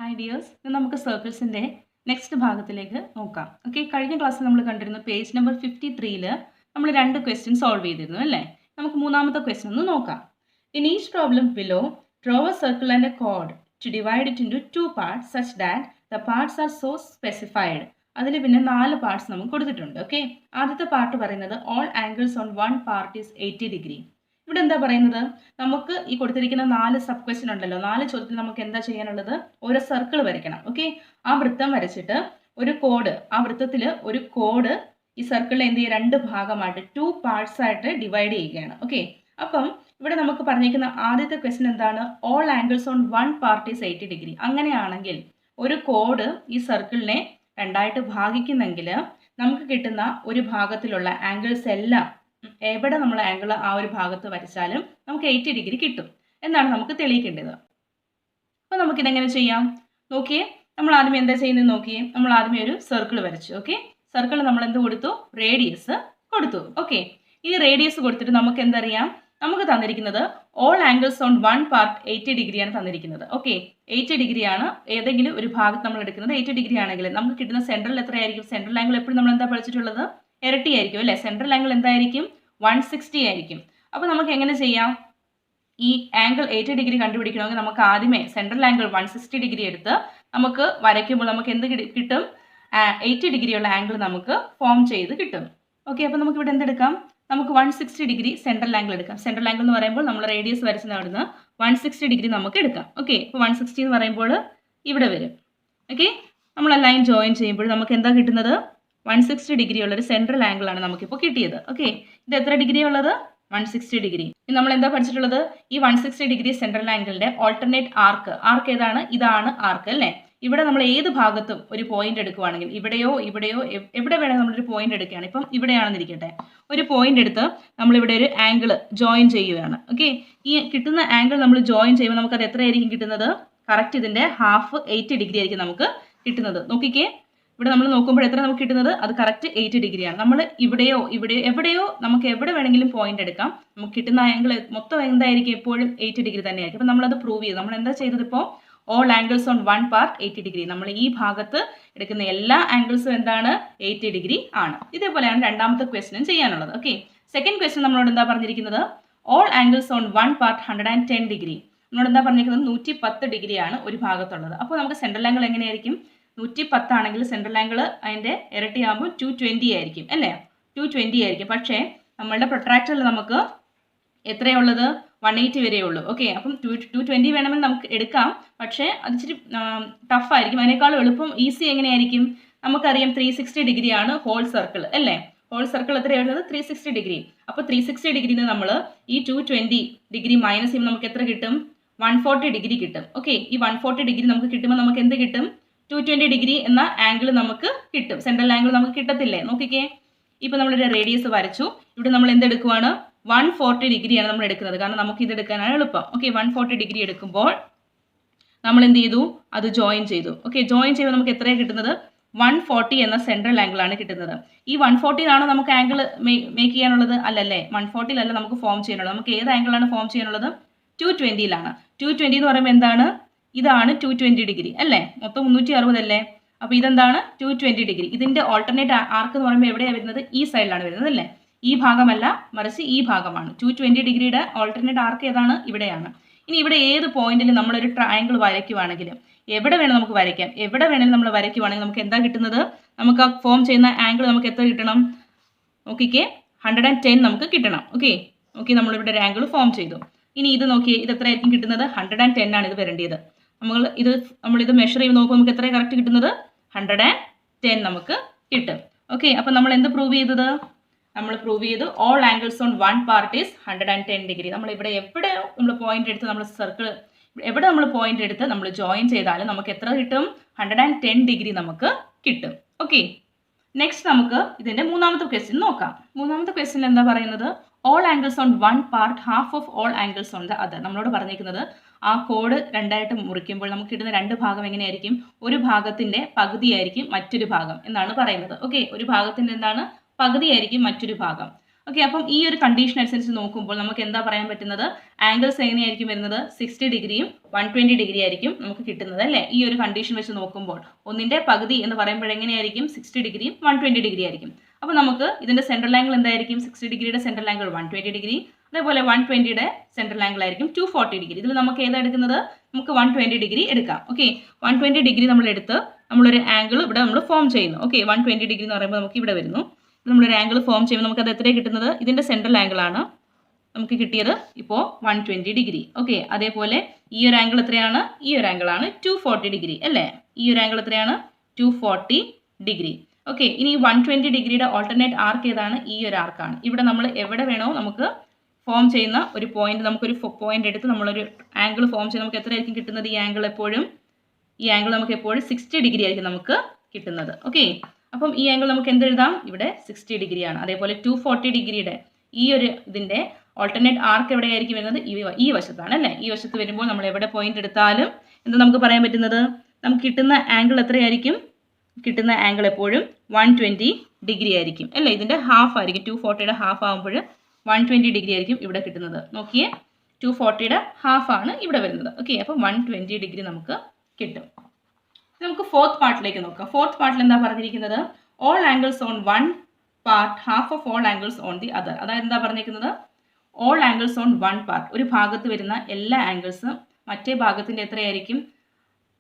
Hi dears, ഇന്ന് നമുക്ക് സർക്കിൾസിൻ്റെ next ഭാഗത്തിലേക്ക് നോക്കാം. ഓക്കെ, കഴിഞ്ഞ ക്ലാസ്സിൽ നമ്മൾ കണ്ടിരുന്നു പേജ് നമ്പർ 53-ൽ നമ്മൾ 2 ക്വസ്റ്റ്യൻ സോൾവ് ചെയ്തിരുന്നു അല്ലേ. നമുക്ക് മൂന്നാമത്തെ ക്വസ്റ്റ്യൻ ഒന്ന് നോക്കാം. In each problem below draw a circle and a chord to divide it into 2 parts such that the parts are so specified. അതിൽ പിന്നെ 4 പാർട്സ് നമുക്ക് കൊടുത്തിട്ടുണ്ട്. ഓക്കെ, ആദ്യത്തെ പാർട്ട് പറയുന്നത് all angles on one part is 80 degree. ഇവിടെ എന്താ പറയുന്നത്, നമുക്ക് ഈ കൊടുത്തിരിക്കുന്ന 4 സബ് ക്വസ്റ്റ്യൻ ഉണ്ടല്ലോ, 4 ചോദ്യത്തിൽ നമുക്ക് എന്താ ചെയ്യാനുള്ളത്, ഒരു സർക്കിൾ വരയ്ക്കണം. ഓക്കെ, ആ വൃത്തം വരച്ചിട്ട് ഒരു കോഡ്, ആ വൃത്തത്തിൽ ഒരു കോഡ് ഈ സർക്കിളിൽ എന്ത് ചെയ്യുക, 2 ഭാഗമായിട്ട് 2 പാർട്സ് ആയിട്ട് ഡിവൈഡ് ചെയ്യുകയാണ്. ഓക്കെ, അപ്പം ഇവിടെ നമുക്ക് പറഞ്ഞിരിക്കുന്ന ആദ്യത്തെ ക്വസ്റ്റ്യൻ എന്താണ്, all angles on one part is 80 degree. അങ്ങനെയാണെങ്കിൽ ഒരു കോഡ് ഈ സർക്കിളിനെ 2ആയിട്ട് ഭാഗിക്കുന്നെങ്കിൽ നമുക്ക് കിട്ടുന്ന ഒരു ഭാഗത്തിലുള്ള ആംഗിൾസ് എല്ലാം എവിടെ നമ്മൾ ആംഗിൾ ആ ഒരു ഭാഗത്ത് വരച്ചാലും നമുക്ക് 80 ഡിഗ്രി കിട്ടും എന്നാണ് നമുക്ക് തെളിയിക്കേണ്ടത്. അപ്പോൾ നമുക്കിതെങ്ങനെ ചെയ്യാം നോക്കിയേ. നമ്മൾ ആദ്യം എന്താ ചെയ്യുന്നത് നോക്കിയേ, നമ്മൾ ആദ്യമേ ഒരു സർക്കിൾ വരച്ചു. ഓക്കെ, സർക്കിൾ നമ്മൾ എന്ത് കൊടുത്തു, റേഡിയസ് കൊടുത്തു. ഓക്കെ, ഈ റേഡിയസ് കൊടുത്തിട്ട് നമുക്ക് എന്തറിയാം, നമുക്ക് തന്നിരിക്കുന്നത് all angles on one part 80 ഡിഗ്രിയാണ് തന്നിരിക്കുന്നത്. ഓക്കെ, 80 ഡിഗ്രിയാണ് ഏതെങ്കിലും ഒരു ഭാഗത്ത് നമ്മൾ എടുക്കുന്നത്. 80 ഡിഗ്രി ആണെങ്കിൽ നമുക്ക് കിട്ടുന്ന സെൻട്രൽ എത്രയായിരിക്കും, സെൻട്രൽ ആംഗിൾ എപ്പോഴും നമ്മൾ എന്താ പഠിച്ചിട്ടുള്ളത്, ഇരട്ടിയായിരിക്കും അല്ലേ. സെൻട്രൽ ആംഗിൾ എന്തായിരിക്കും, 160 ആയിരിക്കും. അപ്പോൾ നമുക്ക് എങ്ങനെ ചെയ്യാം, ഈ ആംഗിൾ 80 ഡിഗ്രി കണ്ടുപിടിക്കണമെങ്കിൽ നമുക്ക് ആദ്യമേ സെൻട്രൽ ആംഗിൾ 160 ഡിഗ്രി എടുത്ത് നമുക്ക് വരയ്ക്കുമ്പോൾ നമുക്ക് എന്ത് കിട്ടും, 80 ഡിഗ്രിയുള്ള ആംഗിൾ നമുക്ക് ഫോം ചെയ്ത് കിട്ടും. ഓക്കെ, അപ്പോൾ നമുക്ക് ഇവിടെ എന്തെടുക്കാം, നമുക്ക് 160 ഡിഗ്രി സെൻട്രൽ ആംഗിൾ എടുക്കാം. സെൻട്രൽ ആംഗിൾ എന്ന് പറയുമ്പോൾ നമ്മൾ റേഡിയസ് വരച്ചത് അവിടുന്ന് 160 ഡിഗ്രി നമുക്ക് എടുക്കാം. ഓക്കെ, ഇപ്പോൾ 160 എന്ന് പറയുമ്പോൾ ഇവിടെ വരും. ഓക്കെ, നമ്മൾ ആ ലൈൻ ജോയിൻ ചെയ്യുമ്പോൾ നമുക്ക് എന്താ കിട്ടുന്നത്, 160 ഡിഗ്രി ഉള്ളൊരു സെൻട്രൽ ആംഗിൾ ആണ് നമുക്കിപ്പോൾ കിട്ടിയത്. ഓക്കെ, ഇത് എത്ര ഡിഗ്രി ഉള്ളത്, 160 ഡിഗ്രി. ഇനി നമ്മൾ എന്താ പഠിച്ചിട്ടുള്ളത്, ഈ 160 ഡിഗ്രി സെൻട്രൽ ആംഗിളിന്റെ ഓൾട്ടർനേറ്റ് ആർക്ക് ഏതാണ്, ഇതാണ് ആർക്ക് അല്ലേ. ഇവിടെ നമ്മൾ ഏത് ഭാഗത്തും ഒരു പോയിന്റ് എടുക്കുവാണെങ്കിൽ ഇവിടെയോ എവിടെ വേണമെങ്കിൽ നമ്മളൊരു പോയിന്റ് എടുക്കുകയാണ്. ഇപ്പം ഇവിടെയാണെന്നിരിക്കട്ടെ, ഒരു പോയിന്റ് എടുത്ത് നമ്മളിവിടെ ഒരു ആംഗിൾ ജോയിൻ ചെയ്യുകയാണ്. ഓക്കെ, ഈ കിട്ടുന്ന ആംഗിൾ നമ്മൾ ജോയിൻ ചെയ്യുമ്പോൾ നമുക്കത് എത്രയായിരിക്കും കിട്ടുന്നത്, കറക്റ്റ് ഇതിന്റെ ഹാഫ് 80 ഡിഗ്രി ആയിരിക്കും നമുക്ക് കിട്ടുന്നത്. നോക്കിക്കേ, ഇവിടെ നമ്മൾ നോക്കുമ്പോൾ എത്ര നമുക്ക് കിട്ടുന്നത്, അത് കറക്റ്റ് 80 ഡിഗ്രിയാണ്. നമ്മൾ എവിടെയോ നമുക്ക് എവിടെ വേണമെങ്കിലും പോയിന്റ് എടുക്കാം, നമുക്ക് കിട്ടുന്ന ആംഗിൾ മൊത്തം എന്തായിരിക്കും, എപ്പോഴും 80 ഡിഗ്രി തന്നെയായിരിക്കും. അപ്പം നമ്മളത് പ്രൂവ് ചെയ്തു. നമ്മൾ എന്താ ചെയ്തത്, ഇപ്പോൾ all angles on one part 80 degree, നമ്മൾ ഈ ഭാഗത്ത് എടുക്കുന്ന എല്ലാ ആംഗിൾസും എന്താണ്, 80 ഡിഗ്രി ആണ്. ഇതേപോലെയാണ് രണ്ടാമത്തെ ക്വസ്റ്റ്യൻ ചെയ്യാനുള്ളത്. ഓക്കെ, സെക്കൻഡ് ക്വസ്റ്റ്യൻ നമ്മളോട് എന്താ പറഞ്ഞിരിക്കുന്നത്, all angles on one part 110 degree. നമ്മളോട് എന്താ പറഞ്ഞിരിക്കുന്നത്, 110 ഡിഗ്രിയാണ് ഒരു ഭാഗത്തുള്ളത്. അപ്പോൾ നമുക്ക് സെൻട്രൽ ആംഗിൾ എങ്ങനെയായിരിക്കും, 110 ആണെങ്കിൽ സെൻട്രൽ ആംഗിൾ അതിൻ്റെ ഇരട്ടിയാകുമ്പോൾ 220 ആയിരിക്കും അല്ലേ, 220 ആയിരിക്കും. പക്ഷേ നമ്മളുടെ പ്രൊട്രാക്ടറിൽ നമുക്ക് എത്രയുള്ളത്, 180 വരെ ഉള്ളൂ. ഓക്കെ, അപ്പം 220 വേണമെങ്കിൽ നമുക്ക് എടുക്കാം, പക്ഷേ അത് ഇച്ചിരി ടഫായിരിക്കും. അതിനേക്കാളും എളുപ്പം ഈസി എങ്ങനെയായിരിക്കും, നമുക്കറിയാം 360 ഡിഗ്രിയാണ് ഹോൾ സർക്കിൾ അല്ലേ. ഹോൾ സർക്കിൾ എത്രയാണുള്ളത്, 360 ഡിഗ്രി. അപ്പോൾ 360 ഡിഗ്രിയിൽ നിന്ന് നമ്മൾ ഈ 220 ഡിഗ്രി മൈനസ് ചെയ്യുമ്പോൾ നമുക്ക് എത്ര കിട്ടും, 140 ഡിഗ്രി കിട്ടും. ഓക്കെ, ഈ 140 ഡിഗ്രി നമുക്ക് കിട്ടുമ്പോൾ നമുക്ക് എന്ത് കിട്ടും, 220 ഡിഗ്രി എന്ന ആംഗിൾ നമുക്ക് കിട്ടും. സെൻട്രൽ ആംഗിൾ നമുക്ക് കിട്ടത്തില്ലേ. നോക്കിക്കേ, ഇപ്പോൾ നമ്മളൊരു റേഡിയസ് വരച്ചു. ഇവിടെ നമ്മൾ എന്തെടുക്കുവാണ്, 140 ഡിഗ്രിയാണ് നമ്മൾ എടുക്കുന്നത്, കാരണം നമുക്ക് ഇത് എടുക്കാനാണ് എളുപ്പം. ഓക്കെ, 140 ഡിഗ്രി എടുക്കുമ്പോൾ നമ്മൾ എന്ത് ചെയ്തു, അത് ജോയിൻ ചെയ്തു. ഓക്കെ, ജോയിൻ ചെയ്യുമ്പോൾ നമുക്ക് എത്രയാണ് കിട്ടുന്നത്, 140 എന്ന സെൻട്രൽ ആംഗിൾ ആണ് കിട്ടുന്നത്. ഈ 140 നമുക്ക് ആംഗിൾ മേക്ക് ചെയ്യാനുള്ളത് അല്ലല്ലേ, 140 അല്ല നമുക്ക് ഫോം ചെയ്യാനുള്ളത്. നമുക്ക് ഏത് ആംഗിളാണ് ഫോം ചെയ്യാനുള്ളത്, 220 220 എന്ന് പറയുമ്പോൾ എന്താണ്, ഇതാണ് 220 ഡിഗ്രി അല്ലേ, മൊത്തം 360 അല്ലേ. അപ്പോൾ ഇതെന്താണ്, 220 ഡിഗ്രി. ഇതിന്റെ ഓൾട്ടർനേറ്റ് ആർക്ക് എന്ന് പറയുമ്പോൾ എവിടെയാണ് വരുന്നത്, ഈ സൈഡിലാണ് വരുന്നത് അല്ലേ. ഈ ഭാഗമല്ല, മറിച്ച് ഈ ഭാഗമാണ്. 220 ഡിഗ്രിയുടെ ഓൾട്ടർനേറ്റ് ആർക്ക് ഏതാണ്, ഇവിടെയാണ്. ഇനി ഇവിടെ ഏത് പോയിന്റിൽ നമ്മളൊരു ട്രയാങ്കിൾ വരയ്ക്കുവാണെങ്കിലും എവിടെ വേണം നമുക്ക് വരയ്ക്കാം, എവിടെ വേണമെങ്കിലും നമ്മൾ വരയ്ക്കുവാണെങ്കിൽ നമുക്ക് എന്താ കിട്ടുന്നത്, നമുക്ക് ആ ഫോം ചെയ്യുന്ന ആംഗിൾ നമുക്ക് എത്ര കിട്ടണം, നോക്കിക്കേ, 110 നമുക്ക് കിട്ടണം. ഓക്കെ, നമ്മളിവിടെ ഒരു ആംഗിൾ ഫോം ചെയ്തു. ഇനി ഇത് നോക്കിയേ, ഇത് എത്രയായിരിക്കും കിട്ടുന്നത്, 110 ആണ് ഇത് വരേണ്ടത്. നമ്മളിത് മെഷർ ചെയ്ത് നോക്കുമ്പോൾ നമുക്ക് എത്രയാണ് കറക്റ്റ് കിട്ടുന്നത്, 110 നമുക്ക് കിട്ടും. ഓക്കെ, അപ്പം നമ്മൾ എന്ത് പ്രൂവ് ചെയ്തത്, നമ്മൾ പ്രൂവ് ചെയ്തു all angles on one part is 110 degree. നമ്മൾ ഇവിടെ എവിടെ നമ്മൾ പോയിന്റ് എടുത്ത് നമ്മൾ സർക്കിൾ എവിടെ നമ്മൾ പോയിന്റ് എടുത്ത് നമ്മൾ ജോയിൻ ചെയ്താലും നമുക്ക് എത്ര കിട്ടും, 110 ഡിഗ്രി നമുക്ക് കിട്ടും. ഓക്കെ, നെക്സ്റ്റ് നമുക്ക് ഇതിന്റെ മൂന്നാമത്തെ ക്വസ്റ്റ്യൻ നോക്കാം. മൂന്നാമത്തെ ക്വസ്റ്റ്യൻ എന്താ പറയുന്നത്, all angles on one part half of all angles on the other. നമ്മളോട് പറഞ്ഞിരിക്കുന്നത് ആ കോഡ് 2ആയിട്ട് മുറിക്കുമ്പോൾ നമുക്ക് കിട്ടുന്ന 2 ഭാഗം എങ്ങനെയായിരിക്കും, ഒരു ഭാഗത്തിന്റെ പകുതിയായിരിക്കും മറ്റൊരു ഭാഗം എന്നാണ് പറയുന്നത്. ഓക്കെ, ഒരു ഭാഗത്തിന്റെ എന്താണ്, പകുതിയായിരിക്കും മറ്റൊരു ഭാഗം. ഓക്കെ, അപ്പം ഈ ഒരു കണ്ടീഷൻ അനുസരിച്ച് നോക്കുമ്പോൾ നമുക്ക് എന്താ പറയാൻ പറ്റുന്നത്, ആംഗിൾസ് എങ്ങനെയായിരിക്കും വരുന്നത്, 60 ഡിഗ്രിയും 120 ഡിഗ്രി ആയിരിക്കും നമുക്ക് കിട്ടുന്നത് അല്ലേ. ഈ ഒരു കണ്ടീഷൻ വെച്ച് നോക്കുമ്പോൾ ഒന്നിൻ്റെ പകുതി എന്ന് പറയുമ്പോൾ എങ്ങനെയായിരിക്കും, 60 ഡിഗ്രിയും 120 ഡിഗ്രി ആയിരിക്കും. അപ്പോൾ നമുക്ക് ഇതിൻ്റെ സെൻട്രൽ ആംഗിൾ എന്തായിരിക്കും, 60 ഡിഗ്രിയുടെ സെൻട്രൽ ആംഗിൾ 120 ഡിഗ്രി, അതേപോലെ 120യുടെ സെൻട്രൽ ആംഗിൾ ആയിരിക്കും 240 ഡിഗ്രി. ഇതിൽ നമുക്ക് ഏതാ എടുക്കുന്നത്, നമുക്ക് 120 ഡിഗ്രി എടുക്കാം. ഓക്കെ, 120 ഡിഗ്രി നമ്മൾ എടുത്ത് നമ്മളൊരു ആംഗിൾ ഇവിടെ നമ്മൾ ഫോം ചെയ്യുന്നു. ഓക്കെ, 120 ഡിഗ്രി എന്ന് പറയുമ്പോൾ നമുക്ക് ഇവിടെ വരുന്നു. നമ്മളൊരു ആംഗിൾ ഫോം ചെയ്യുമ്പോൾ നമുക്കത് എത്രയാണ് കിട്ടുന്നത്, ഇതിൻ്റെ സെൻട്രൽ ആംഗിളാണ് നമുക്ക് കിട്ടിയത് ഇപ്പോൾ 120 ഡിഗ്രി. ഓക്കെ, അതേപോലെ ഈ ഒരു ആംഗിൾ എത്രയാണ്, ഈ ഒരു ആംഗിളാണ് 240 ഡിഗ്രി അല്ലേ. ഈ ഒരു ആംഗിൾ എത്രയാണ്, 240 ഡിഗ്രി. ഓക്കെ, ഇനി 120 ഡിഗ്രിയുടെ ഓൾട്ടർനേറ്റ് ആർക്ക് ഏതാണ്, ഈ ഒരു ആർക്കാണ്. ഇവിടെ നമ്മൾ എവിടെ വേണോ നമുക്ക് ഫോം ചെയ്യുന്ന ഒരു പോയിന്റ്, നമുക്കൊരു പോയിന്റ് എടുത്ത് നമ്മളൊരു ആംഗിൾ ഫോം ചെയ്ത് നമുക്ക് എത്രയായിരിക്കും കിട്ടുന്നത്, ഈ ആംഗിൾ നമുക്ക് എപ്പോഴും 60 ഡിഗ്രി ആയിരിക്കും നമുക്ക് കിട്ടുന്നത്. ഓക്കെ, അപ്പം ഈ ആംഗിൾ നമുക്ക് എന്തെഴുതാം, ഇവിടെ 60 ഡിഗ്രിയാണ്. അതേപോലെ 240 ഡിഗ്രിയുടെ ഈ ഒരു ഇതിൻ്റെ ഓൾട്ടർനേറ്റ് ആർക്ക് എവിടെയായിരിക്കും വരുന്നത്, ഈ വശത്താണ് അല്ലേ. ഈ വശത്ത് വരുമ്പോൾ നമ്മൾ എവിടെ പോയിന്റ് എടുത്താലും എന്താ നമുക്ക് പറയാൻ പറ്റുന്നത്, നമുക്ക് കിട്ടുന്ന ആംഗിൾ എത്രയായിരിക്കും, കിട്ടുന്ന ആംഗിൾ എപ്പോഴും 120 ഡിഗ്രി ആയിരിക്കും അല്ലേ. ഇതിൻ്റെ ഹാഫ് ആയിരിക്കും, 240യുടെ ഹാഫ് ആകുമ്പോൾ 120 ഡിഗ്രി ആയിരിക്കും ഇവിടെ കിട്ടുന്നത്. നോക്കിയേ, 240യുടെ ഹാഫ് ആണ് ഇവിടെ വരുന്നത്. ഓക്കെ, അപ്പം 120 ഡിഗ്രി നമുക്ക് കിട്ടും. നമുക്ക് ഫോർത്ത് പാർട്ടിലേക്ക് നോക്കാം. ഫോർത്ത് പാർട്ടിൽ എന്താ പറഞ്ഞിരിക്കുന്നത്, all angles on one part half of all angles on the other. അതായത് എന്താ പറഞ്ഞിരിക്കുന്നത്, all angles on one part, ഒരു ഭാഗത്ത് വരുന്ന എല്ലാ ആംഗിൾസും മറ്റേ ഭാഗത്തിൻ്റെ എത്രയായിരിക്കും,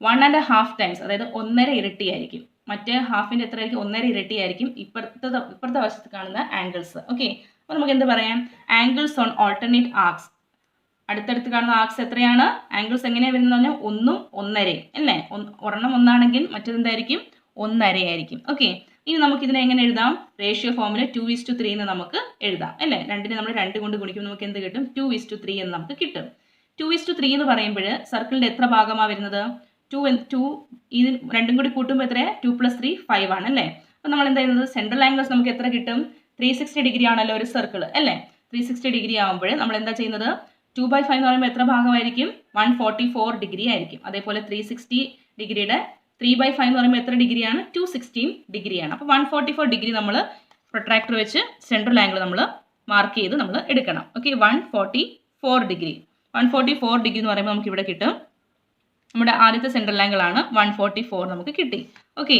1.5 ടൈംസ്, അതായത് 1.5 ഇരട്ടിയായിരിക്കും. മറ്റേ ഹാഫിൻ്റെ എത്രയായിരിക്കും, 1.5 ഇരട്ടിയായിരിക്കും ഇപ്പുറത്തെ വശത്ത് കാണുന്ന ആംഗിൾസ്. ഓക്കെ, അപ്പോൾ നമുക്ക് എന്ത് പറയാം, ആംഗിൾസ് ഓൺ ഓൾട്ടർനേറ്റ് ആർക്സ്, അടുത്തടുത്ത് കാണുന്ന ആർക്സ് എത്രയാണ്, ആംഗിൾസ് എങ്ങനെയാണ് വരുന്നത് പറഞ്ഞാൽ 1ഉം 1.5 അല്ലേ. ഒരെണ്ണം 1 മറ്റേതെന്തായിരിക്കും, 1.5 ആയിരിക്കും. ഓക്കെ, ഇനി നമുക്ക് ഇതിനെ എങ്ങനെ എഴുതാം, റേഷ്യോ ഫോമിൽ 2:3 എന്ന് നമുക്ക് എഴുതാം അല്ലേ. രണ്ടിനെ നമ്മൾ 2 കൊണ്ട് ഗുണിക്കുമ്പോൾ നമുക്ക് എന്ത് കിട്ടും, 2:3 എന്ന് നമുക്ക് കിട്ടും. 2:3 എന്ന് പറയുമ്പോൾ സർക്കിളിൻ്റെ എത്ര ഭാഗമാണ് വരുന്നത്, 2 ഇത് രണ്ടും കൂടി കൂട്ടുമ്പോൾ എത്ര, 2 + 3 5 ആണ് അല്ലേ. അപ്പോൾ നമ്മൾ എന്താ ചെയ്യുന്നത്, സെൻട്രൽ ആംഗിൾസ് നമുക്ക് എത്ര കിട്ടും, 360 ഡിഗ്രി ആണല്ലോ ഒരു സർക്കിൾ അല്ലേ. 360 ഡിഗ്രി ആകുമ്പോൾ നമ്മൾ എന്താ ചെയ്യുന്നത്, 2/5 എന്ന് പറയുമ്പോൾ എത്ര ഭാഗമായിരിക്കും, 144 ഡിഗ്രി ആയിരിക്കും. അതേപോലെ 360 ഡിഗ്രിയുടെ 3/5 എന്ന് പറയുമ്പോൾ എത്ര ഡിഗ്രിയാണ്, 216 ഡിഗ്രിയാണ്. അപ്പോൾ 144 ഡിഗ്രി നമ്മൾ പ്രൊട്രാക്ടർ വെച്ച് സെൻട്രൽ ആംഗിൾ നമ്മൾ മാർക്ക് ചെയ്ത് നമ്മൾ എടുക്കണം. ഓക്കെ, 144 ഡിഗ്രി എന്ന് പറയുമ്പോൾ നമുക്ക് ഇവിടെ കിട്ടും, നമ്മുടെ ആദ്യത്തെ സെൻട്രൽ ആംഗിൾ ആണ് 144 നമുക്ക് കിട്ടി. ഓക്കെ,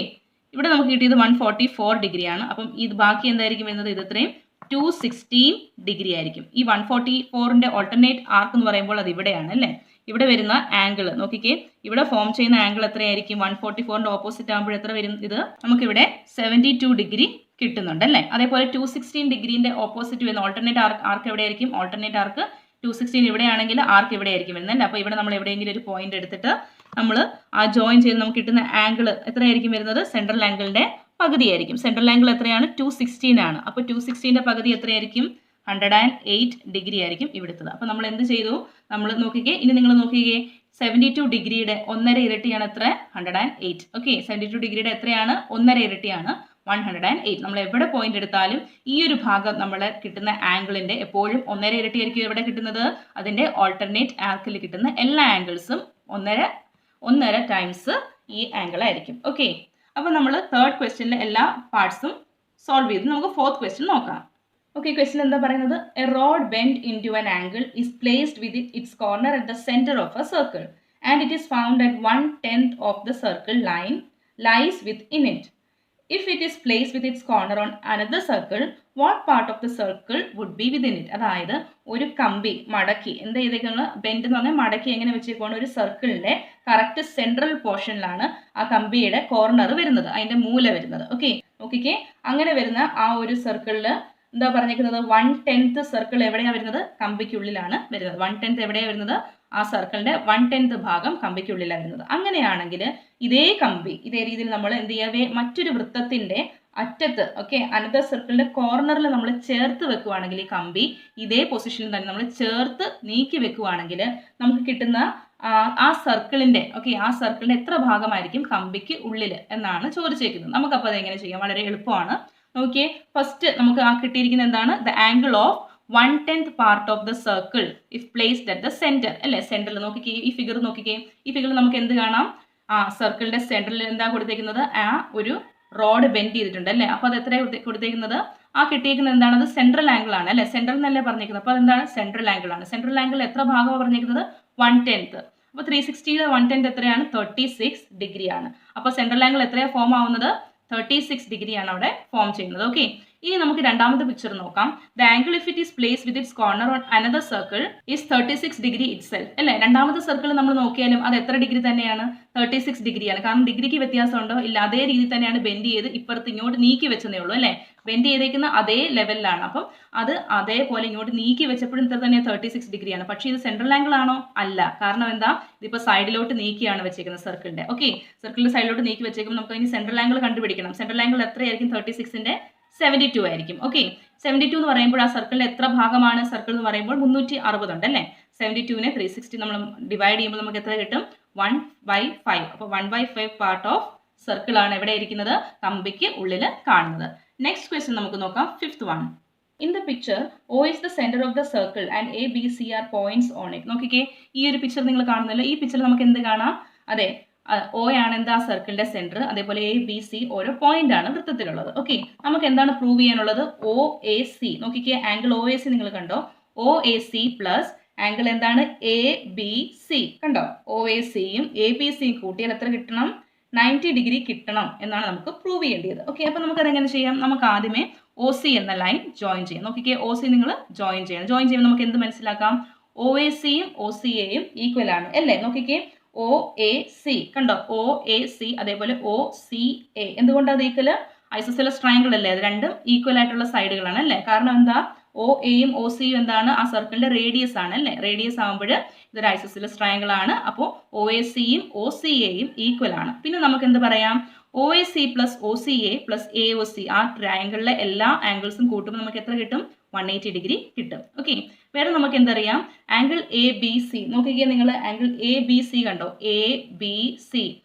ഇവിടെ നമുക്ക് കിട്ടിയത് 144 ഡിഗ്രിയാണ്. അപ്പം ഇത് ബാക്കി എന്തായിരിക്കും വരുന്നത്, ഇത് ഇത്രയും 216 ഡിഗ്രി ആയിരിക്കും. ഈ 144ന്റെ ഓൾട്ടർനേറ്റ് ആർക്ക് എന്ന് പറയുമ്പോൾ അത് ഇവിടെയാണ് അല്ലേ. ഇവിടെ വരുന്ന ആംഗിൾ നോക്കിക്കേ, ഇവിടെ ഫോം ചെയ്യുന്ന ആംഗിൾ എത്രയായിരിക്കും, 144ന്റെ ഓപ്പോസിറ്റ് ആകുമ്പോൾ എത്ര വരും, ഇത് നമുക്കിവിടെ 72 ഡിഗ്രി കിട്ടുന്നുണ്ട് അല്ലേ. അതേപോലെ 216 ഡിഗ്രീൻ്റെ ഓപ്പോസിറ്റ് വരുന്ന ഓൾട്ടർനേറ്റ് ആർക്ക് എവിടെയായിരിക്കും, ഓൾട്ടർനേറ്റ് ആർക്ക് 216 ഇവിടെയാണെങ്കിൽ ആർക്ക് ഇവിടെ ആയിരിക്കും വരുന്നത്. അപ്പോൾ ഇവിടെ നമ്മൾ എവിടെയെങ്കിലും ഒരു പോയിന്റ് എടുത്തിട്ട് നമ്മൾ ആ ജോയിൻ ചെയ്ത് നമുക്ക് കിട്ടുന്ന ആംഗിൾ എത്രയായിരിക്കും വരുന്നത്, സെൻട്രൽ ആംഗിളിൻ്റെ പകുതിയായിരിക്കും. സെൻട്രൽ ആംഗിൾ എത്രയാണ്, 216 ആണ്. അപ്പോൾ 216ന്റെ പകുതി എത്രയായിരിക്കും, 108 ഡിഗ്രി ആയിരിക്കും ഇവിടുത്തത്. അപ്പോൾ നമ്മൾ എന്ത് ചെയ്തു, നമ്മൾ നോക്കിക്കേ, ഇനി നിങ്ങൾ നോക്കിക്കേ, 72 ഡിഗ്രിയുടെ 1.5 ഇരട്ടിയാണ് എത്ര, 108. ഓക്കെ, 72 ഡിഗ്രിയുടെ എത്രയാണ്, 1.5 ഇരട്ടിയാണ് 108. നമ്മൾ എവിടെ പോയിന്റ് എടുത്താലും ഈ ഒരു ഭാഗം നമ്മൾ കിട്ടുന്ന ആംഗിളിന്റെ എപ്പോഴും 1.5 ഇരട്ടി ആയിരിക്കും എവിടെ കിട്ടുന്നത്, അതിന്റെ ഓൾട്ടർനേറ്റ് ആർക്കിൽ കിട്ടുന്ന എല്ലാ ആംഗിൾസും 1.5 ടൈംസ് ഈ ആംഗിൾ ആയിരിക്കും. ഓക്കെ, അപ്പോൾ നമ്മൾ തേർഡ് ക്വസ്റ്റ്യനിലെ എല്ലാ പാർട്സും സോൾവ് ചെയ്ത് നമുക്ക് ഫോർത്ത് ക്വസ്റ്റ്യൻ നോക്കാം. ഓക്കെ, ക്വസ്റ്റ്യൻ എന്താ പറയുന്നത്, a road bend into an angle is placed with its corner at the centre of a circle and it is found at 1/10 of the circle line lies within it. If it is placed with its corner on another circle, what part of the circle would be within it? അതായത് ഒരു കമ്പി മടക്കി എന്താ ചെയ്തേക്കുന്നത്, bend എന്ന് പറഞ്ഞാൽ മടക്കി എങ്ങനെ വെച്ചേക്കാണ്, ഒരു സർക്കിളിന്റെ കറക്റ്റ് സെൻട്രൽ പോർഷനിലാണ് ആ കമ്പിയുടെ കോർണർ വരുന്നത്, അതിന്റെ മൂല വരുന്നത്. ഓക്കെ, നോക്കിക്കേ, അങ്ങനെ വരുന്ന ആ ഒരു സർക്കിളിൽ എന്താ പറഞ്ഞേക്കുന്നത്, 1/10 സർക്കിൾ എവിടെയാണ് വരുന്നത്, കമ്പിക്കുള്ളിലാണ് വരുന്നത്. 1/10 എവിടെയാണ് വരുന്നത്, ആ സർക്കിളിന്റെ 1/10 ഭാഗം കമ്പിക്കുള്ളിലാണ് വരുന്നത്. അങ്ങനെയാണെങ്കിൽ ഇതേ കമ്പി ഇതേ രീതിയിൽ നമ്മൾ എന്ത് ചെയ്യാവേ, മറ്റൊരു വൃത്തത്തിന്റെ അറ്റത്ത്, ഓക്കെ, അനദർ സർക്കിളിന്റെ കോർണറിൽ നമ്മൾ ചേർത്ത് വെക്കുവാണെങ്കിൽ, ഈ കമ്പി ഇതേ പൊസിഷനിൽ തന്നെ നമ്മൾ ചേർത്ത് നീക്കി വെക്കുവാണെങ്കിൽ നമുക്ക് കിട്ടുന്ന ആ സർക്കിളിന്റെ, ഓക്കെ, ആ സർക്കിളിന്റെ എത്ര ഭാഗമായിരിക്കും കമ്പിക്ക് ഉള്ളിൽ എന്നാണ് ചോദിച്ചേക്കുന്നത്. നമുക്കപ്പോൾ അതെങ്ങനെ ചെയ്യാം, വളരെ എളുപ്പമാണ്. നോക്കിയേ, ഫസ്റ്റ് നമുക്ക് ആ കിട്ടിയിരിക്കുന്ന എന്താണ്, the angle of 1/10 part of the circle if placed at the centre അല്ലേ. സെന്ററിൽ നോക്കിക്കേ, ഈ ഫിഗർ നോക്കിക്കേ, ഈ ഫിഗറിൽ നമുക്ക് എന്ത് കാണാം, സർക്കിളിന്റെ സെന്ററിൽ എന്താ കൊടുത്തേക്കുന്നത്, ആ ഒരു റോഡ് ബെൻഡ് ചെയ്തിട്ടുണ്ട് അല്ലേ. അപ്പോൾ അത് എത്രയാണ് കൊടുത്തേക്കുന്നത്, ആ കിട്ടിയിരിക്കുന്നത് എന്താണ്? അത് സെൻട്രൽ ആംഗിൾ ആണ് അല്ലേ? സെൻട്രൽ എന്നല്ലേ പറഞ്ഞിരിക്കുന്നത്. അപ്പോൾ എന്താണ്? സെൻട്രൽ ആംഗിൾ ആണ്. സെൻട്രൽ ആംഗിൾ എത്ര ഭാഗമാണ് പറഞ്ഞിരിക്കുന്നത്? 1/10. അപ്പോൾ 360യുടെ 1/10 എത്രയാണ്? 36 ഡിഗ്രി ആണ്. അപ്പോൾ സെൻട്രൽ ആംഗിൾ എത്രയാണ് ഫോം ആവുന്നത്? 36 ഡിഗ്രി ആണ് അവിടെ ഫോം ചെയ്യുന്നത്. ഓക്കെ, ഇനി നമുക്ക് രണ്ടാമത്തെ പിക്ചർ നോക്കാം. The angle if it is place with its corner on another circle is 36 degree it self അല്ലേ? രണ്ടാമത്തെ സർക്കിൾ നമ്മൾ നോക്കിയാലും അത് എത്ര ഡിഗ്രി തന്നെയാണ്? 36 ഡിഗ്രിയാണ്. കാരണം ഡിഗ്രിക്ക് വ്യത്യാസമുണ്ടോ? ഇല്ല, അതേ രീതി തന്നെയാണ് ബെൻഡ് ചെയ്ത് ഇപ്പുറത്ത് ഇങ്ങോട്ട് നീക്കി വെച്ചതേ ഉള്ളൂ അല്ലേ? ബെൻഡ് ചെയ്തേക്കുന്ന അതേ ലെവലിലാണ്. അപ്പം അത് അതേപോലെ ഇങ്ങോട്ട് നീക്കി വെച്ചപ്പോഴും ഇത്ര തന്നെ 36 ഡിഗ്രിയാണ്. പക്ഷേ ഇത് സെൻട്രൽ ആംഗിൾ ആണോ? അല്ല. കാരണം എന്താ? ഇതിപ്പോൾ സൈഡിലോട്ട് നീക്കിയാണ് വെച്ചേക്കുന്നത് സർക്കിളിന്റെ. ഓക്കെ, സർക്കിളിന്റെ സൈഡിലോട്ട് നീക്കി വെച്ചേക്കുമ്പോൾ നമുക്ക് ഇനി സെൻട്രൽ ആംഗിൾ കണ്ടുപിടിക്കണം. സെൻട്രൽ ആംഗിൾ എത്രയായിരിക്കും? 36ന്റെ 72 ആയിരിക്കും. ഓക്കെ, 72 എന്ന് പറയുമ്പോൾ ആ സർക്കിളിന്റെ എത്ര ഭാഗമാണ്? സർക്കിൾ എന്ന് പറയുമ്പോൾ 360 ഉണ്ട് അല്ലേ? 72നെ 360 നമ്മൾ ഡിവൈഡ് ചെയ്യുമ്പോൾ നമുക്ക് എത്ര കിട്ടും? 1/5. അപ്പോൾ 1/5 പാർട്ട് ഓഫ് സർക്കിൾ ആണ് എവിടെ ഇരിക്കുന്നത്? കമ്പിക്ക് ഉള്ളിൽ കാണുന്നത്. നെക്സ്റ്റ് ക്വസ്റ്റ്യൻ നമുക്ക് നോക്കാം. 5th one. In the picture, O is the center of the circle and A, B, C are points on it. നോക്കിക്കേ, ഈ ഒരു പിക്ചർ നിങ്ങൾ കാണുന്നല്ലോ. ഈ പിക്ചറിൽ നമുക്ക് എന്ത് കാണാം? അതെ, O ആണ് എന്താ സർക്കിളിന്റെ സെന്റർ. അതേപോലെ A, B, C ഓരോ പോയിന്റ് ആണ് വൃത്തത്തിലുള്ളത്. ഓക്കെ, നമുക്ക് എന്താണ് പ്രൂവ് ചെയ്യാനുള്ളത്? OAC. നോക്കിക്കേ, ആംഗിൾ OAC നിങ്ങൾ കണ്ടോ? OAC പ്ലസ് ആംഗിൾ എന്താണ്? ABC. കണ്ടോ? OACയും ABCയും കൂട്ടിയാൽ എത്ര കിട്ടണം? 90 ഡിഗ്രി കിട്ടണം എന്നാണ് നമുക്ക് പ്രൂവ് ചെയ്യേണ്ടത്. ഓക്കെ, അപ്പോൾ നമുക്കത് എങ്ങനെ ചെയ്യാം? നമുക്ക് ആദ്യമേ OC എന്ന ലൈൻ ജോയിൻ ചെയ്യാം. നോക്കിക്കേ, OC നിങ്ങൾ ജോയിൻ ചെയ്യണം. ജോയിൻ ചെയ്യുമ്പോൾ നമുക്ക് എന്ത് മനസ്സിലാക്കാം? OACയും OCAയും ഈക്വൽ ആണ് അല്ലേ? നോക്കിക്കേ, OAC കണ്ടോ? OAC അതേപോലെ OCA. എന്തുകൊണ്ടാണ് അത് ഈക്വൽ? ഐസോസെലസ് ട്രയാങ്കിൾ അല്ലേ? അത് രണ്ടും ഈക്വൽ ആയിട്ടുള്ള സൈഡുകളാണ് അല്ലേ? കാരണം എന്താ? OAയും OCയും എന്താണ്? ആ സർക്കിളിന്റെ റേഡിയസ് ആണ് അല്ലേ? റേഡിയസ് ആകുമ്പോൾ ഇതൊരു ഐസോസെലസ് ട്രയാങ്കിൾ ആണ്. അപ്പോൾ OACയും OCAയും ഈക്വൽ ആണ്. പിന്നെ നമുക്ക് എന്ത് പറയാം? OAC plus OCA plus AOC ആ ട്രയാങ്കിളിലെ എല്ലാ ആംഗിൾസും കൂട്ടുമ്പോൾ നമുക്ക് എത്ര കിട്ടും? 180 ഡിഗ്രി കിട്ടും. ഓക്കെ, വേറെ നമുക്ക് എന്തറിയാം? Angle ABC. നോക്കിക്കേ, നിങ്ങൾ ആംഗിൾ ABC കണ്ടോ? ABC.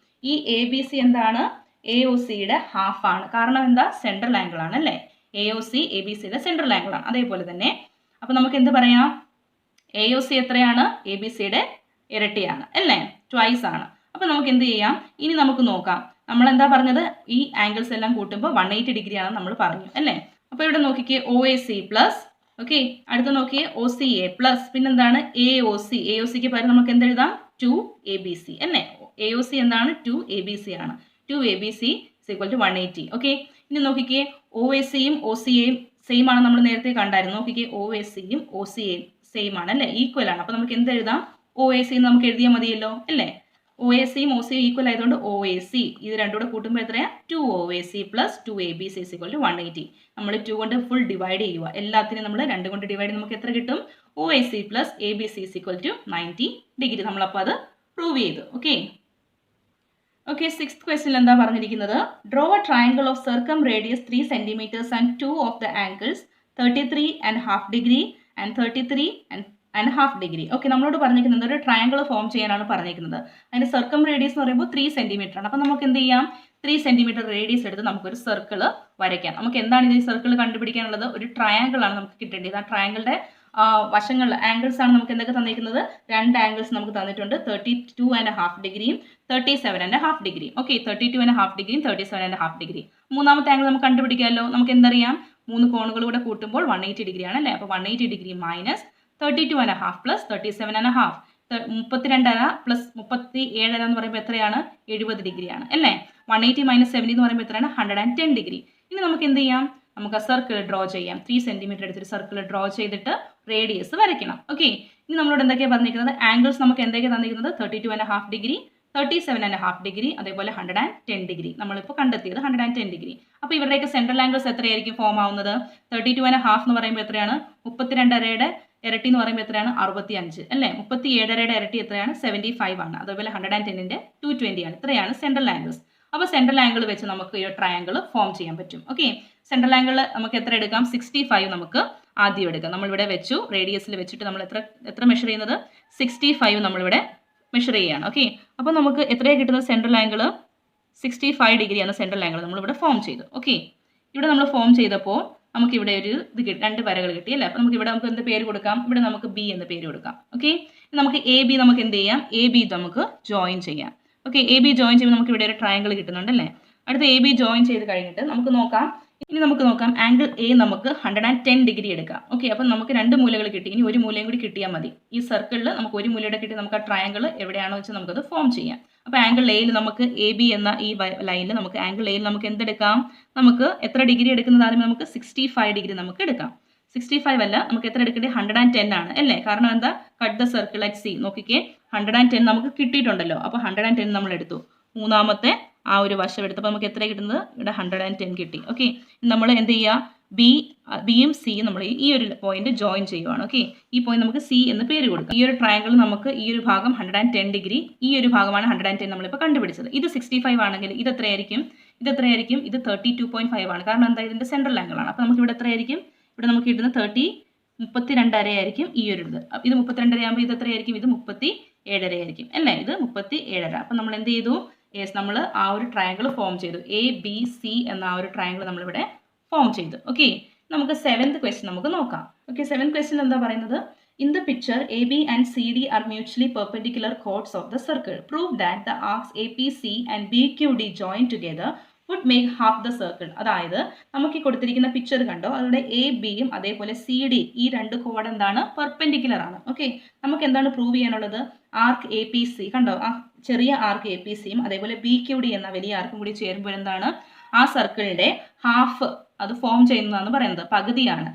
ഈ ABC എന്താണ്? AOCയുടെ ഹാഫ് ആണ്. കാരണം എന്താ? സെൻട്രൽ ആംഗിൾ ആണ് അല്ലേ? AOC ABCയുടെ സെൻട്രൽ ആംഗിൾ ആണ്. അതേപോലെ തന്നെ അപ്പോൾ നമുക്ക് എന്ത് പറയാം? AOC എത്രയാണ്? ABCയുടെ ഇരട്ടിയാണ് അല്ലേ? ട്വൈസ് ആണ്. അപ്പോൾ നമുക്ക് എന്ത് ചെയ്യാം? ഇനി നമുക്ക് നോക്കാം. നമ്മൾ എന്താ പറഞ്ഞത്? ഈ ആംഗിൾസ് എല്ലാം കൂട്ടുമ്പോൾ 180 ഡിഗ്രി ആണെന്ന് നമ്മൾ പറഞ്ഞു അല്ലേ? അപ്പോൾ ഇവിടെ നോക്കിക്കേ, OAC പ്ലസ്, ഓക്കെ, അടുത്ത നോക്കിയേ OCA പ്ലസ്, പിന്നെന്താണ്? AOC. AOCക്ക് പകരം നമുക്ക് എന്തെഴുതാം? 2ABC അല്ലേ? AOC എന്താണ്? 2ABC ആണ്. 2ABC = 180. ഓക്കെ, ഇനി നോക്കിക്കേ, OACയും OCAയും സെയിം ആണ്. നമ്മൾ നേരത്തെ കണ്ടായിരുന്നു. നോക്കിക്കേ, OACയും OCAയും സെയിം ആണ് അല്ലേ? ഈക്വൽ ആണ്. അപ്പോൾ നമുക്ക് എന്ത് എഴുതാം? OAC എന്ന് നമുക്ക് എഴുതിയാൽ മതിയല്ലോ അല്ലേ? OACയും OCയും ഈക്വൽ ആയതുകൊണ്ട് OAC ഇത് രണ്ടും കൂടെ കൂട്ടുമ്പോൾ എത്രയാണ്? 2OAC plus 2ABC = 180. നമ്മൾ 2 കൊണ്ട് ഫുൾ ഡിവൈഡ് ചെയ്യുക. എല്ലാത്തിനും നമ്മൾ 2 കൊണ്ട് ഡിവൈഡ് നമുക്ക് എത്ര കിട്ടും? OAC plus ABC = 90 degree. നമ്മളപ്പോൾ അത് പ്രൂവ് ചെയ്തു. ഓക്കെ, ഓക്കെ, 6th ക്വസ്റ്റ്യൻ എന്താ പറഞ്ഞിരിക്കുന്നത്? Draw a triangle of circumradius 3 cm and 2 of the angles 33.5 degree and 33.5 degree. Okay, നമ്മളോട് പറഞ്ഞിരിക്കുന്നത് ഒരു ട്രയാങ്കിൾ ഫോം ചെയ്യാനാണ് പറഞ്ഞിരിക്കുന്നത്. അതിന്റെ സർക്കം റേഡിയസ് എന്ന് പറയുമ്പോൾ 3 cm ആണ്. അപ്പോൾ നമുക്ക് എന്ത് ചെയ്യാം? 3 cm റേഡിയസ് എടുത്ത് നമുക്കൊരു സർക്കിൾ വരയ്ക്കാം. നമുക്ക് എന്താണ് ഈ സർക്കിൾ കണ്ടുപിടിക്കാനുള്ളത്? ഒരു ട്രയാങ്കിൾ ആണ് നമുക്ക് കിട്ടേണ്ടത്. ആ ട്രയാങ്കിളിന്റെ വശങ്ങളിൽ ആംഗിൾസ് ആണ് നമുക്ക് എന്തൊക്കെ തന്നിരിക്കുന്നത്? 2 ആംഗിൾസ് നമുക്ക് തന്നിട്ടുണ്ട്. 32.5 ഡിഗ്രിയും 37.5 ഡിഗ്രിയും. ഓക്കെ, 32.5 ഡിഗ്രിയും 37.5 ഡിഗ്രി. മൂന്നാമത്തെ ആംഗിൾ നമുക്ക് കണ്ടുപിടിക്കാമല്ലോ. നമുക്ക് എന്തറിയാം? 3 കോണുകൾ കൂടെ കൂട്ടുമ്പോൾ 180 ഡിഗ്രി ആണ് അല്ലേ? അപ്പോൾ 180 ഡിഗ്രി മൈനസ് 32.5 പ്ലസ് 37.5, 32.5 പ്ലസ് 37 എന്ന് പറയുമ്പോൾ എത്രയാണ്? 70 ഡിഗ്രിയാണ് അല്ലേ? 180 മൈനസ് 70 എന്ന് പറയുമ്പോൾ എത്രയാണ്? 110 ഡിഗ്രി. ഇനി നമുക്ക് എന്ത് ചെയ്യാം? നമുക്ക് ആ സർക്കിൾ ഡ്രോ ചെയ്യാം. 3 cm എടുത്തൊരു സർക്കിൾ ഡ്രോ ചെയ്തിട്ട് റേഡിയസ് വരയ്ക്കണം. ഓക്കെ, ഇനി നമ്മളോട് എന്തൊക്കെയാണ് പറഞ്ഞിരിക്കുന്നത്? ആംഗിൾസ് നമുക്ക് എന്തൊക്കെയാണ് തന്നിരിക്കുന്നത്? 32.5 ഡിഗ്രി, 37.5 ഡിഗ്രി, അതേപോലെ 110 ഡിഗ്രി. നമ്മളിപ്പോൾ കണ്ടെത്തിയത് 110 ഡിഗ്രി. അപ്പോൾ ഇവരുടെയൊക്കെ സെൻട്രൽ ആംഗിൾസ് എത്രയായിരിക്കും ഫോം ആവുന്നത്? 32.5 എന്ന് പറയുമ്പോൾ എത്രയാണ്? 32.5യുടെ ഇരട്ടി എന്ന് പറയുമ്പോൾ എത്രയാണ്? 65 അല്ലേ? 37യുടെ ഇരട്ടി എത്രയാണ്? 75 ആണ്. അതേപോലെ 110ന്റെ 220 ആണ്. ഇത്രയാണ് സെൻട്രൽ ആംഗിൾസ്. അപ്പോൾ സെൻട്രൽ ആംഗിൾ വെച്ച് നമുക്ക് ഈ ട്രയാങ്കിൾ ഫോം ചെയ്യാൻ പറ്റും. ഓക്കെ, സെൻട്രൽ ആംഗിൾ നമുക്ക് എത്ര എടുക്കാം? 65 നമുക്ക് ആദ്യം എടുക്കാം. നമ്മളിവിടെ വെച്ചു, റേഡിയസിൽ വെച്ചിട്ട് നമ്മൾ എത്ര മെഷർ ചെയ്യുന്നത്? 65 നമ്മളിവിടെ മെഷർ ചെയ്യുകയാണ്. ഓക്കെ, അപ്പോൾ നമുക്ക് എത്രയാണ് കിട്ടുന്നത്? സെൻട്രൽ ആംഗിൾ 65 ഡിഗ്രിയാണ് സെൻട്രൽ ആംഗിൾ നമ്മളിവിടെ ഫോം ചെയ്തു. ഓക്കെ, ഇവിടെ നമ്മൾ ഫോം ചെയ്തപ്പോൾ നമുക്ക് ഇവിടെ ഒരു ഇത് 2 വരകൾ കിട്ടി അല്ലേ? അപ്പോൾ നമുക്ക് ഇവിടെ നമുക്ക് എന്ത് പേര് കൊടുക്കാം? ഇവിടെ നമുക്ക് B എന്ന് പേര് കൊടുക്കാം. ഓക്കെ, നമുക്ക് AB നമുക്ക് എന്ത് ചെയ്യാം? AB നമുക്ക് ജോയിൻ ചെയ്യാം. ഓക്കെ, AB ജോയിൻ ചെയ്യുമ്പോൾ നമുക്ക് ഇവിടെ ഒരു ട്രയാങ്കിൾ കിട്ടുന്നുണ്ടല്ലേ? അടുത്ത AB ജോയിൻ ചെയ്ത് കഴിഞ്ഞിട്ട് നമുക്ക് നോക്കാം ഇനി നമുക്ക് നോക്കാം ആംഗിൾ എ നമുക്ക് 110 ഡിഗ്രി എടുക്കാം. ഓക്കെ, അപ്പം നമുക്ക് രണ്ട് മൂലകൾ കിട്ടി. ഇനി ഒരു മൂലയും കൂടി കിട്ടിയാൽ മതി. ഈ സർക്കിളിൽ നമുക്ക് ഒരു മൂലയുടെ കിട്ടി നമുക്ക് ആ ട്രയാങ്കിൾ എവിടെയാണോ വെച്ചാൽ നമുക്കത് ഫോം ചെയ്യാം. അപ്പോൾ ആംഗിൾ എയിൽ നമുക്ക് എ ബി എന്ന ഈ ലൈനിൽ നമുക്ക് ആംഗിൾ എയിൽ നമുക്ക് എന്തെടുക്കാം? നമുക്ക് എത്ര ഡിഗ്രി എടുക്കുന്നത്? ആദ്യം നമുക്ക് 65 ഡിഗ്രി നമുക്ക് എടുക്കാം. 65 അല്ല, നമുക്ക് എത്ര എടുക്കേണ്ടത്? 110 ആണ് അല്ലേ? കാരണം എന്താ? Cut the circle at C. നോക്കിക്കേ, 110 നമുക്ക് കിട്ടിയിട്ടുണ്ടല്ലോ. അപ്പോൾ 110 നമ്മൾ എടുത്തു. മൂന്നാമത്തെ ആ ഒരു വശം എടുത്തപ്പോൾ നമുക്ക് എത്ര കിട്ടുന്നത്? ഇവിടെ 110 കിട്ടി. ഓക്കെ, നമ്മൾ എന്ത് ചെയ്യുക? ബിയും സിയും നമ്മൾ ഈ ഒരു പോയിന്റ് ജോയിൻ ചെയ്യുവാണ്. ഓക്കെ, ഈ പോയിന്റ് നമുക്ക് സി എന്ന് പേര് കൊടുക്കാം. ഈ ഒരു ട്രയാങ്കിൾ നമുക്ക് ഈ ഒരു ഭാഗം 110 ഡിഗ്രി, ഈ ഒരു ഭാഗമാണ് 110 നമ്മളിപ്പോൾ കണ്ടുപിടിച്ചത്. ഇത് 65 ആണെങ്കിൽ ഇത് എത്രയായിരിക്കും? ഇത് 32.5 ആണ്. കാരണം എന്താ? ഇതിന്റെ സെൻട്രൽ ആംഗിൾ ആണ്. അപ്പോൾ നമുക്ക് ഇവിടെ എത്രയായിരിക്കും? ഇവിടെ നമുക്ക് കിട്ടുന്ന 32.5 ആയിരിക്കും ഈ ഒരു ഇത്. ഇത് 32.5 ആകുമ്പോൾ ഇത് എത്രയായിരിക്കും? ഇത് 37.5 ആയിരിക്കും അല്ലേ? ഇത് 37.5. അപ്പം നമ്മൾ എന്ത് ചെയ്തു? നമ്മൾ ആ ഒരു ട്രയാങ്കിൾ ഫോം ചെയ്തു. എ ബി സി എന്ന ആ ഒരു ട്രയാങ്കിൾ നമ്മളിവിടെ ഫോം ചെയ്തു. ഓക്കെ, നമുക്ക് 7th ക്വസ്റ്റ്യൻ നമുക്ക് നോക്കാം. ഓക്കെ, 7th ക്വസ്റ്റ്യൻ എന്താ പറയുന്നത്? In the picture, AB and CD are mutually perpendicular chords of the circle. Prove that the arcs APC and BQD joined together would make half the circle. അതായത് നമുക്ക് ഈ കൊടുത്തിരിക്കുന്ന picture കണ്ടോ, അതിലൂടെ A ബിയും അതേപോലെ സി ഡി ഈ രണ്ട് കോഡ് എന്താണ്? പെർപെൻഡിക്കുലർ ആണ്. ഓക്കെ, നമുക്ക് എന്താണ് പ്രൂവ് ചെയ്യാനുള്ളത്? ആർക്ക് എ പി സി കണ്ടോ, ആ ചെറിയ ആർക്ക് എ പി സിയും അതേപോലെ ബി ക്യു ഡി എന്ന വലിയ ആർക്കും കൂടി ചേരുമ്പോൾ എന്താണ്? ആ സർക്കിളിന്റെ ഹാഫ് അത് ഫോം ചെയ്യുന്നതാണ് പറയുന്നത്, പകുതിയാണ്.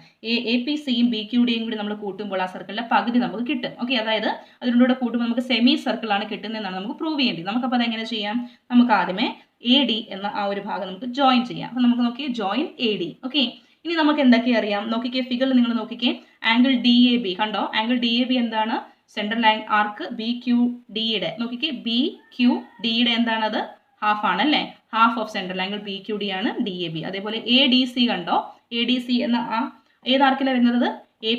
എ പി സിയും ബി ക്യു ഡിയും കൂടി നമ്മൾ കൂട്ടുമ്പോൾ ആ സർക്കിളിന്റെ പകുതി നമുക്ക് കിട്ടും. ഓക്കെ, അതായത് അതിലൂടെ കൂട്ടുമ്പോൾ നമുക്ക് സെമി സർക്കിളാണ് കിട്ടുന്നതെന്നാണ് നമുക്ക് പ്രൂവ് ചെയ്യേണ്ടത്. നമുക്കപ്പോൾ അതെങ്ങനെ ചെയ്യാം? നമുക്ക് ആദ്യമേ എ ഡി എന്ന ആ ഒരു ഭാഗം നമുക്ക് ജോയിൻ ചെയ്യാം. അപ്പം നമുക്ക് നോക്കിയേ, ജോയിൻ എ ഡി. ഓക്കെ, ഇനി നമുക്ക് എന്തൊക്കെ അറിയാം? നോക്കിക്കേ, ഫിഗറിൽ നിങ്ങൾ നോക്കിക്കേ, ആംഗിൾ ഡി എ ബി കണ്ടോ? ആംഗിൾ ഡി എ ബി എന്താണ്? സെൻട്രൽ ആർക്ക് ബി ക്യു ഡിയുടെ, നോക്കിക്കേ, ബി ക്യു ഡിയുടെ എന്താണത്? ഹാഫ് ആണ് അല്ലേ? Half of central angle B Q D ആണ് ഡി എ ബി. അതേപോലെ എ ഡി സി കണ്ടോ? എ ഡി സി എന്ന ആ ഏത് ആർക്കിലാണ് വരുന്നത്? എ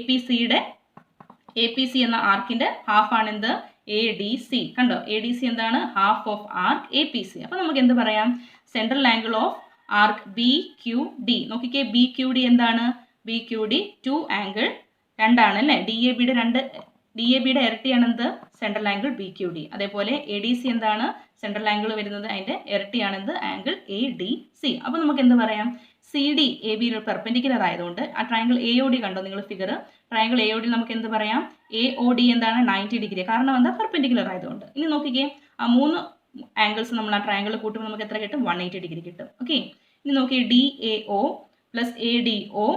പി സി എന്ന ആർക്കിന്റെ ഹാഫ് ആണ് എന്ത്? എ ഡി സി കണ്ടോ? എ ഡി സി എന്താണ്? Half of arc A P C. അപ്പൊ നമുക്ക് എന്ത് പറയാം? Central angle of arc B Q D. നോക്കിക്കേ, ബി ക്യു ഡി എന്താണ്? ബി ക്യു ഡി 2 ആംഗിൾ 2 ആണ് അല്ലേ? ഡി എ ബിയുടെ ഇരട്ടിയാണ് എന്ത്? Central angle B Q D. അതേപോലെ എ ഡി സി എന്താണ്? സെൻട്രൽ ആംഗിൾ വരുന്നത് അതിന്റെ ഇരട്ടിയാണ് എന്ത്? Angle A D C. അപ്പൊ നമുക്ക് എന്ത് പറയാം? C D A B perpendicular ആയതുകൊണ്ട് ആ ട്രയാങ്കിൾ എ ഒ ഡി കണ്ടോ നിങ്ങൾ figure? Triangle A O D നമുക്ക് എന്ത് പറയാം? എ ഒ ഡി എന്താണ്? 90 ഡിഗ്രി. കാരണം എന്താ? പെർപെൻഡിക്കുലർ ആയതുകൊണ്ട്. ഇനി നോക്കിക്കേ, ആ 3 ആംഗിൾസ് നമ്മൾ ആ ട്രയാങ്കിൾ കൂട്ടുമ്പോൾ നമുക്ക് എത്ര കിട്ടും? 180 ഡിഗ്രി കിട്ടും. ഓക്കെ, ഇനി നോക്കിയേ, D A O plus A D O.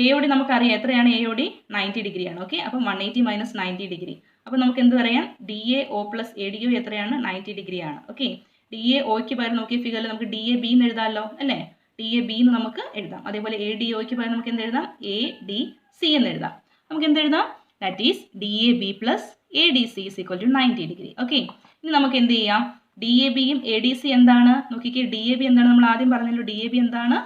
A O D നമുക്കറിയാം എത്രയാണ്? എ ഒ ഡി 90 ഡിഗ്രിയാണ്. ഓക്കെ, അപ്പം 180 മൈനസ് 90 ഡിഗ്രി. അപ്പം നമുക്ക് എന്ത് പറയാം? D A O plus A D O എത്രയാണ്? 90 ഡിഗ്രിയാണ്. ഓക്കെ, ഡി എ ഒക്ക് പകരം നോക്കിയ ഫിഗറിൽ നമുക്ക് ഡി എ ബി എന്ന് എഴുതാമല്ലോ അല്ലേ? ഡി എ ബി എന്ന് നമുക്ക് എഴുതാം. അതേപോലെ എ ഡി ഒക്ക് പകരം നമുക്ക് എന്ത് എഴുതാം? എ ഡി സി എന്ന് എഴുതാം. നമുക്ക് എന്ത് എഴുതാം? That is D A B plus A D C is equal to 90 degree. Okay, ഇനി നമുക്ക് എന്ത് ചെയ്യാം? ഡി എ ബിയും എ ഡി സി എന്താണ്? നോക്കിക്കേ, ഡി എ ബി എന്താണ്? നമ്മൾ ആദ്യം പറഞ്ഞല്ലോ, ഡി എ ബി എന്താണ്?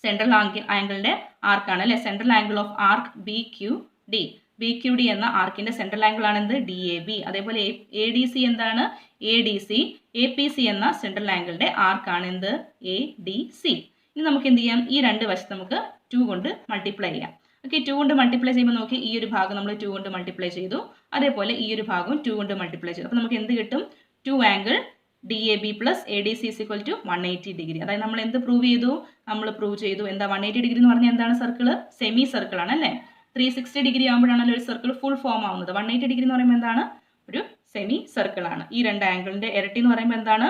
സെൻട്രൽ ആംഗിളിന്റെ ആർക്കാണ് അല്ലെ? Central angle of arc B Q D. B Q D എന്ന ആർക്കിന്റെ സെൻട്രൽ ആംഗിൾ ആണ് എന്ത്? D A B. അതേപോലെ എ ഡി സി എന്താണ്? A D C. A P C എന്ന സെൻട്രൽ ആംഗിളിന്റെ ആർക്കാണ് എന്ത്? A D C. ഇനി നമുക്ക് എന്ത് ചെയ്യാം? ഈ രണ്ട് വശത്ത് നമുക്ക് 2 കൊണ്ട് മൾട്ടിപ്ലൈ ചെയ്യാം. ഓക്കെ, 2 കൊണ്ട് മൾട്ടിപ്ലൈ ചെയ്യുമ്പോൾ നോക്കി, ഈ ഒരു ഭാഗം നമ്മൾ 2 കൊണ്ട് മൾട്ടിപ്ലൈ ചെയ്തു. അതേപോലെ ഈ ഒരു ഭാഗവും 2 കൊണ്ട് മൾട്ടിപ്ലൈ ചെയ്തു. അപ്പോൾ നമുക്ക് എന്ത് കിട്ടും? 2 angle D A B plus A D C is equal to 180 degree. അതായത് നമ്മൾ എന്ത് പ്രൂവ് ചെയ്തു? നമ്മൾ പ്രൂവ് ചെയ്തു എന്താ? 180 ഡിഗ്രി എന്ന് പറഞ്ഞാൽ എന്താണ്? സർക്കിൾ സെമി സർക്കിൾ ആണ് അല്ലേ? 360 ഡിഗ്രി ആകുമ്പോഴാണല്ലോ ഒരു സർക്കിൾ ഫുൾ ഫോം ആവുന്നത്. 180 ഡിഗ്രി എന്ന് പറയുമ്പോൾ എന്താണ്? ഒരു സെമി സർക്കിൾ ആണ്. ഈ രണ്ട് ആംഗിളിന്റെ ഇരട്ടി എന്ന് പറയുമ്പോൾ എന്താണ്?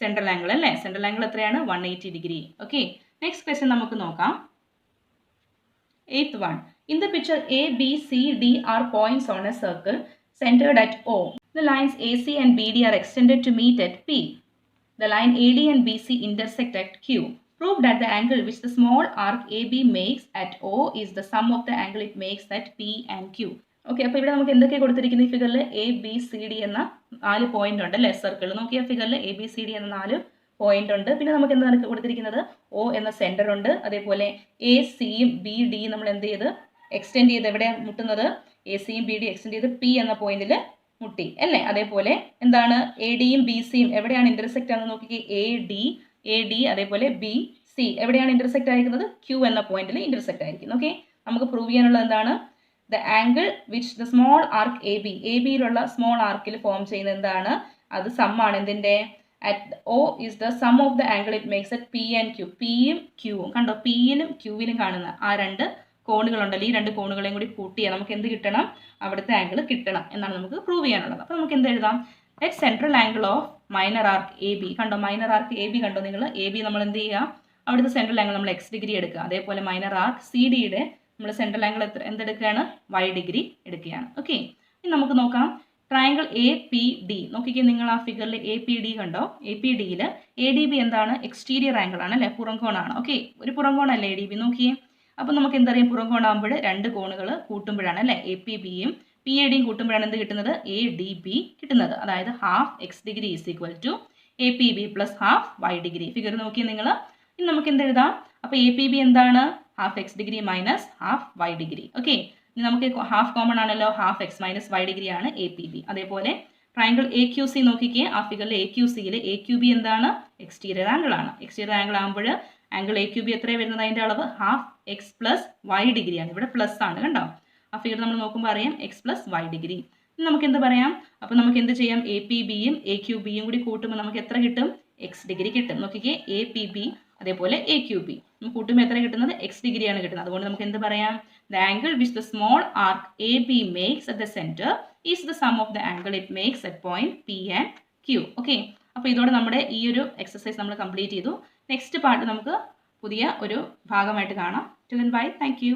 സെൻട്രൽ ആംഗിൾ അല്ലേ? സെൻട്രൽ ആംഗിൾ എത്രയാണ്? 180 ഡിഗ്രി. ഓക്കെ, നെക്സ്റ്റ് ക്വസ്റ്റ്യൻ നമുക്ക് നോക്കാം. 8th one. In the picture, A, B, C, D are points on a circle centered at O. The lines AC and BD are extended to meet at P. The line AD and BC intersect at Q. Prove that the angle which the small arc AB makes at O is the sum of the angle it makes at P and Q. Okay, അപ്പോൾ ഇവിടെ നമുക്ക് എന്തൊക്കെ കൊടുത്തിരിക്കുന്നത്? ഈ ഫിഗറിൽ A B C D എന്ന 4 point ഉണ്ട് അല്ലേ? സർക്കിൾ നോക്കിയ ഫിഗറിൽ എ ബി സി ഡി എന്ന 4 പോയിന്റ് ഉണ്ട്. പിന്നെ നമുക്ക് എന്താണ് കൊടുത്തിരിക്കുന്നത്? ഒ എന്ന സെന്റർ ഉണ്ട്. അതേപോലെ എ സിയും ബി ഡിയും നമ്മൾ എന്ത് ചെയ്ത് എക്സ്റ്റെൻഡ് ചെയ്ത് എവിടെ മുട്ടുന്നത്? എ സിയും ബി ഡി എക്സ്റ്റെൻഡ് ചെയ്ത് പി എന്ന പോയിന്റിൽ മുട്ടി അല്ലേ? അതേപോലെ എന്താണ്? എ ഡിയും ബി സിയും എവിടെയാണ് ഇന്റർസെക്റ്റ് ആണെന്ന് നോക്കിക്കേ. എ ഡി അതേപോലെ ബി സി എവിടെയാണ് ഇന്റർസെക്റ്റ് ആയിരിക്കുന്നത്? ക്യൂ എന്ന പോയിന്റിൽ ഇന്റർസെക്റ്റ് ആയിരിക്കും. ഓക്കെ, നമുക്ക് പ്രൂവ് ചെയ്യാനുള്ളത് എന്താണ്? The angle which the small arc A ബിയിലുള്ള സ്മോൾ ആർക്കിൽ ഫോം ചെയ്യുന്നത് എന്താണ്? അത് സമ്മാണ് എന്തിന്റെ? At O is the sum of the angle it makes at P and Q. പിയും ക്യൂവും കണ്ടോ, പിയിലും ക്യൂവിലും കാണുന്ന ആ രണ്ട് കോണുകളുണ്ടല്ലോ, ഈ രണ്ട് കോണുകളെയും കൂടി കൂട്ടിയാൽ നമുക്ക് എന്ത് കിട്ടണം, അവിടുത്തെ ആംഗിൾ കിട്ടണം എന്നാണ് നമുക്ക് പ്രൂവ് ചെയ്യാനുള്ളത്. അപ്പോൾ നമുക്ക് എന്ത് എഴുതാം, at central angle of minor arc A B. കണ്ടോ മൈനർ ആർക്ക് എ ബി കണ്ടോ നിങ്ങൾ, എ ബി നമ്മൾ എന്ത് ചെയ്യുക, അവിടുത്തെ സെൻട്രൽ ആംഗിൾ നമ്മൾ എക്സ് ഡിഗ്രി എടുക്കുക. അതേപോലെ മൈനർ ആർക്ക് സി ഡിയുടെ നമ്മൾ സെൻട്രൽ ആംഗിൾ എന്തെടുക്കുകയാണ്, വൈ ഡിഗ്രി എടുക്കുകയാണ്. ഓക്കെ, ഇനി നമുക്ക് നോക്കാം ട്രയാങ്കിൾ എ പി ഡി. നോക്കിക്കേ നിങ്ങൾ ആ ഫിഗറിൽ എ പി ഡി കണ്ടോ, എ പി ഡിയിൽ എ ഡി ബി എന്താണ്, എക്സ്റ്റീരിയർ ആംഗിൾ ആണ് അല്ലേ, പുറംകോണാണ്. ഓക്കെ, ഒരു പുറംകോണല്ലേ എ ഡി ബി. നോക്കിയേ, അപ്പോൾ നമുക്ക് എന്തറിയാം, പുറംകോണാകുമ്പോൾ രണ്ട് കോണുകൾ കൂട്ടുമ്പോഴാണ് അല്ലേ എ പി ബിയും പി എ ഡിയും കൂട്ടുമ്പോഴാണ് എന്ത് കിട്ടുന്നത്, എ ഡി ബി കിട്ടുന്നത്. അതായത് half X degree is equal to A P B plus half Y degree. Figure നോക്കിയാൽ നിങ്ങൾ, ഇനി നമുക്ക് എന്ത് എഴുതാം, അപ്പോൾ എ പി ബി എന്താണ്, half X degree minus half Y degree. Okay, ഇനി നമുക്ക് ഹാഫ് കോമൺ ആണല്ലോ, half X minus Y degree ആണ് എ പി ബി. അതേപോലെ ട്രയാങ്കിൾ എ ക്യു സി നോക്കിക്കേ, ആ ഫിഗറിൽ എ ക്യു സിയിൽ എ ക്യു ബി എന്താണ്, എക്സ്റ്റീരിയർ ആംഗിൾ ആണ്. എക്സ്റ്റീരിയർ ആംഗിൾ ആകുമ്പോൾ ആംഗിൾ എ ക്യു ബി എത്രയാണ് വരുന്നത്, അതിൻ്റെ അളവ് half X plus Y degree ആണ്. ഇവിടെ പ്ലസ് ആണ് കണ്ടോ, ആ ഫിഗർ നമ്മൾ നോക്കുമ്പോൾ അറിയാം എക്സ് പ്ലസ് വൈ ഡിഗ്രി. നമുക്ക് എന്ത് പറയാം, അപ്പോൾ നമുക്ക് എന്ത് ചെയ്യാം, എ പി ബിയും എ ക്യു ബിയും കൂടി കൂട്ടുമ്പോൾ നമുക്ക് എത്ര കിട്ടും, എക്സ് ഡിഗ്രി കിട്ടും. നോക്കിക്കേ, എ പി ബി അതേപോലെ എ ക്യു ബി നമുക്ക് കൂട്ടുമ്പോൾ എത്ര കിട്ടുന്നത്, എക്സ് ഡിഗ്രിയാണ് കിട്ടുന്നത്. അതുകൊണ്ട് നമുക്ക് എന്ത് പറയാം, the angle which the small arc A B makes at the centre is the sum of the angle it makes at point P and Q. Okay, അപ്പോൾ ഇതോടെ നമ്മുടെ ഈ ഒരു എക്സസൈസ് നമ്മൾ കംപ്ലീറ്റ് ചെയ്തു. നെക്സ്റ്റ് പാർട്ട് നമുക്ക് പുതിയ ഒരു ഭാഗമായിട്ട് കാണാം. Till then bye, thank you.